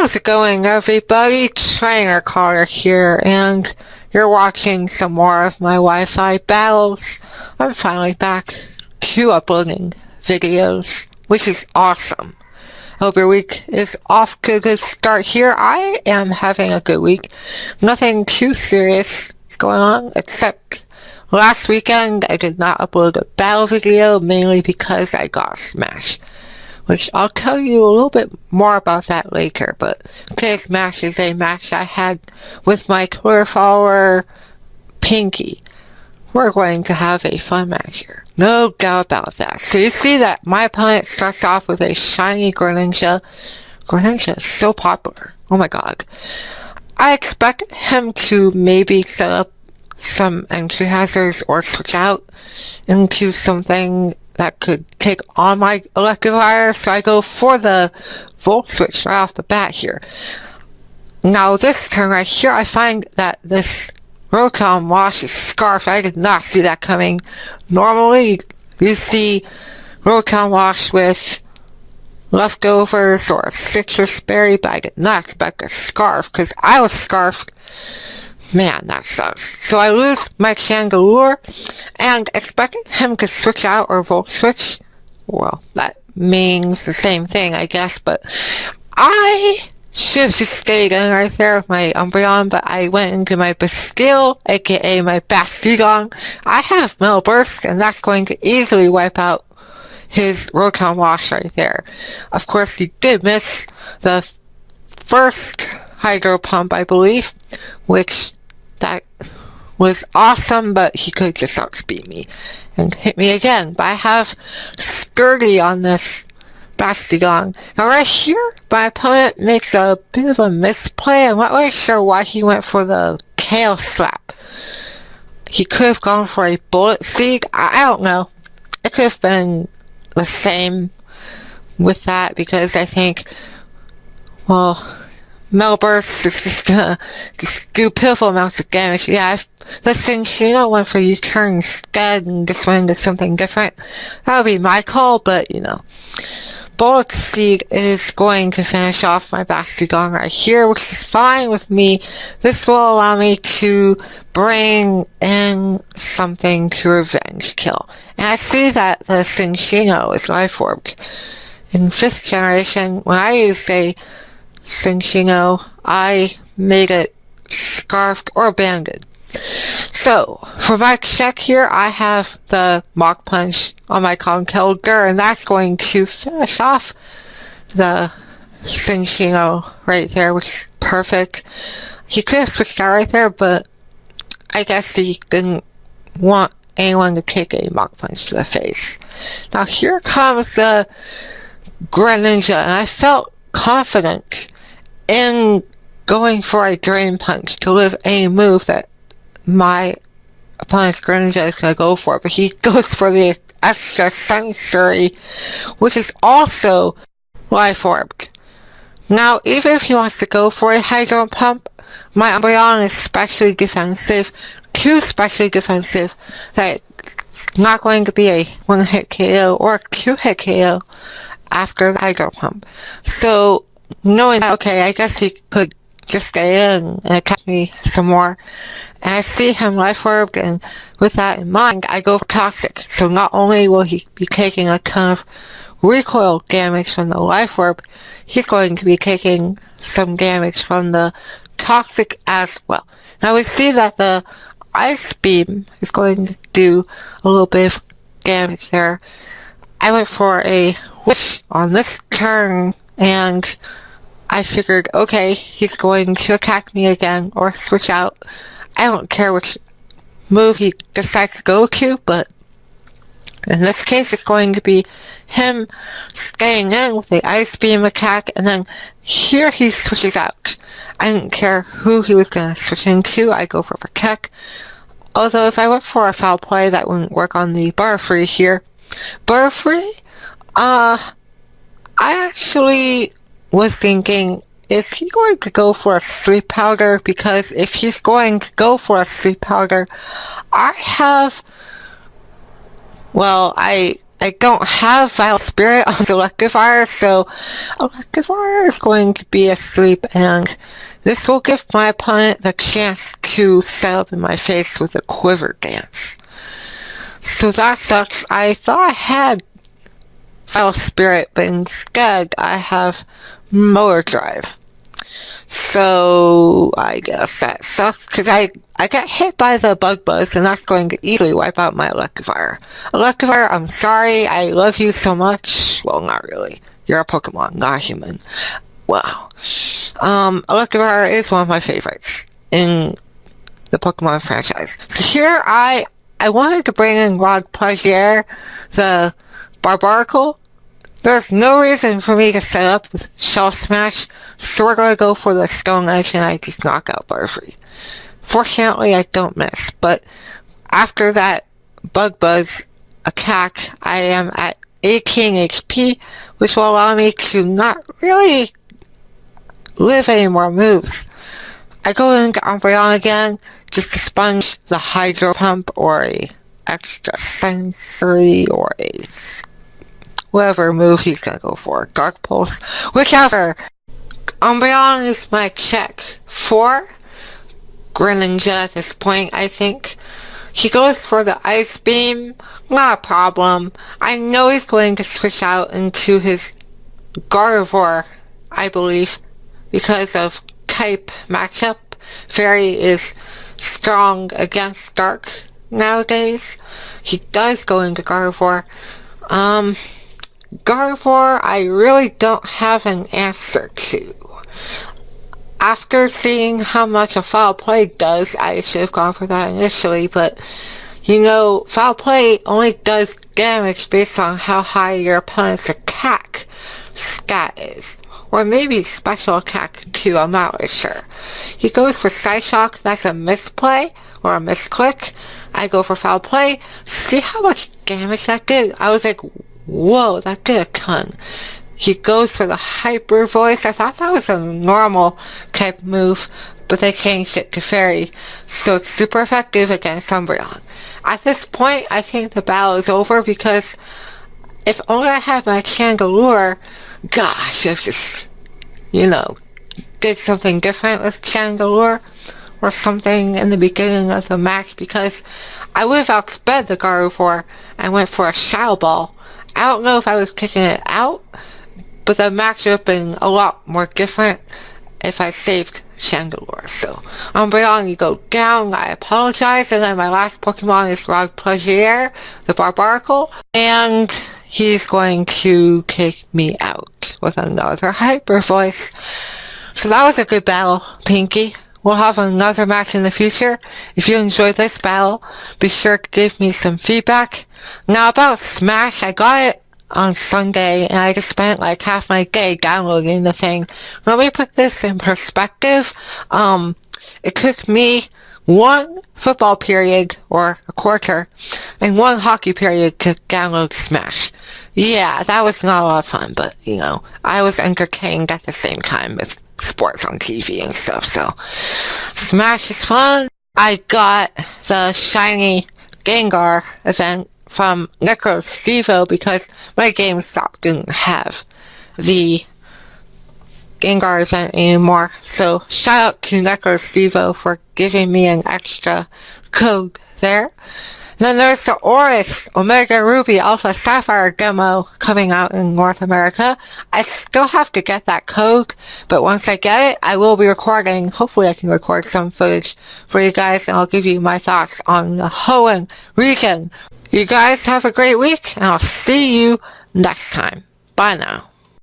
How's it going, everybody? Trainer Carter here, and you're watching some more of my Wi-Fi battles. I'm finally back to uploading videos, which is awesome. Hope your week is off to a good start here. I am having a good week. Nothing too serious is going on, except last weekend I did not upload a battle video, mainly because I got smashed. Which I'll tell you a little bit more about that later, but today's match is a match I had with my Twitter follower, Pinky. We're going to have a fun match here. No doubt about that. So you see that my opponent starts off with a shiny Greninja. Greninja is so popular. Oh my god. I expect him to maybe set up some entry hazards or switch out into something that could take on my Electivire, so I go for the Volt Switch right off the bat here. Now this turn right here, I find that this Rotom Wash is Scarf. I did not see that coming. Normally, you see Rotom Wash with leftovers or a citrus berry, but I did not expect a Scarf, because I was Scarfed. Man, that sucks. So I lose my Chandelure, and expecting him to switch out or Volt Switch. Well, that means the same thing, I guess, but I should have just stayed in right there with my Umbreon, but I went into my Bastille, aka my Bastigon. I have Metal Burst, and that's going to easily wipe out his Rotom Wash right there. Of course, he did miss the first Hydro Pump, I believe, which that was awesome, but he could just outspeed me and hit me again. But I have Skirty on this Bastigon. Now right here, my opponent makes a bit of a misplay. I'm not really sure why he went for the Tail Slap. He could have gone for a Bullet Seed. I don't know. It could have been the same with that, because I think, well, Metal Burst is just gonna do pitiful amounts of damage. Yeah, listen, Shino went for U-turn instead and just went into something different. That would be my call, but you know. Bullet Seed is going to finish off my Bastigon right here, which is fine with me. This will allow me to bring in something to revenge kill. And I see that the Cinccino is Life Orbed. In 5th generation, when I used a Cinccino, I made it Scarfed or Banded. So, for my check here, I have the Mach Punch on my Conkeldurr, and that's going to finish off the Cinccino right there, which is perfect. He could have switched out right there, but I guess he didn't want anyone to take a Mach Punch to the face. Now here comes the Greninja, and I felt confident in going for a Drain Punch to live any move that my opponent's Greninja is going to go for, but he goes for the extra sensory, which is also Life Orbed. Now, even if he wants to go for a Hydro Pump, my Umbreon is specially defensive, too specially defensive, that it's not going to be a 1-hit KO or a 2-hit KO after the Hydro Pump. So, knowing that, okay, I guess he could just stay in and attack me some more. And I see him Life Orbed, and with that in mind, I go for Toxic. So not only will he be taking a ton of recoil damage from the Life Orb, he's going to be taking some damage from the Toxic as well. Now we see that the Ice Beam is going to do a little bit of damage there. I went for a Wish on this turn, and I figured, okay, he's going to attack me again or switch out. I don't care which move he decides to go to, but in this case it's going to be him staying in with the Ice Beam attack, and then here he switches out. I didn't care who he was going to switch into. I go for Protect. Although if I went for a Foul Play, that wouldn't work on the Butterfree here. Butterfree, I actually was thinking, is he going to go for a Sleep Powder? Because if he's going to go for a Sleep Powder, I have, well, I I don't have Vital Spirit on Electivire, so Electivire is going to be asleep, and this will give my opponent the chance to set up in my face with a Quiver Dance. So that sucks. I thought I had Vital Spirit, but instead I have Motor Drive. So I guess that sucks, because I got hit by the Bug Buzz, and that's going to easily wipe out my Electivire. Electivire, I'm sorry, I love you so much. Well, not really. You're a Pokemon, not a human. Wow. Electivire is one of my favorites in the Pokemon franchise. So here I wanted to bring in Rod Plagier, the Barbaracle. There's no reason for me to set up with Shell Smash, so we're going to go for the Stone Edge and I just knock out Butterfree. Fortunately, I don't miss, but after that Bug Buzz attack, I am at 18 HP, which will allow me to not really live any more moves. I go into Umbreon again, just to sponge the Hydro Pump or a Extra Sensory or a whatever move he's gonna go for. Dark Pulse. Whichever! Umbreon is my check for Greninja at this point, I think. He goes for the Ice Beam. Not a problem. I know he's going to switch out into his Gardevoir, I believe, because of type matchup. Fairy is strong against Dark nowadays. He does go into Gardevoir. Gardevoir, I really don't have an answer to. After seeing how much a Foul Play does, I should have gone for that initially, but, you know, Foul Play only does damage based on how high your opponent's attack stat is. Or maybe special attack too, I'm not really sure. He goes for Psyshock, that's a misplay, or a misclick. I go for Foul Play. See how much damage that did? I was like, whoa, that did a ton. He goes for the Hyper Voice. I thought that was a normal type move, but they changed it to Fairy, so it's super effective against Umbreon. At this point, I think the battle is over, because if only I had my Chandelure, gosh, if just, you know, did something different with Chandelure, or something in the beginning of the match, because I would have outsped the Gardevoir and went for a Shadow Ball. I don't know if I was kicking it out, but the match would have been a lot more different if I saved Chandelure. So, Umbreon, you go down, I apologize, and then my last Pokemon is Rod Plagier, the Barbaracle, and he's going to take me out with another Hyper Voice. So that was a good battle, Pinky. We'll have another match in the future. If you enjoyed this battle, be sure to give me some feedback. Now about Smash, I got it on Sunday, and I just spent like half my day downloading the thing. Let me put this in perspective. It took me one football period, or a quarter, and one hockey period to download Smash. Yeah, that was not a lot of fun, but, you know, I was entertained at the same time with sports on TV and stuff, so Smash is fun. I got the shiny Gengar event from Necrostevo because my GameStop didn't have the Gengar event anymore, so shout out to Necrostevo for giving me an extra code there. And then there's the Oris Omega Ruby Alpha Sapphire demo coming out in North America. I still have to get that code, but once I get it, I will be recording. Hopefully I can record some footage for you guys, and I'll give you my thoughts on the Hoenn region. You guys have a great week, and I'll see you next time. Bye now.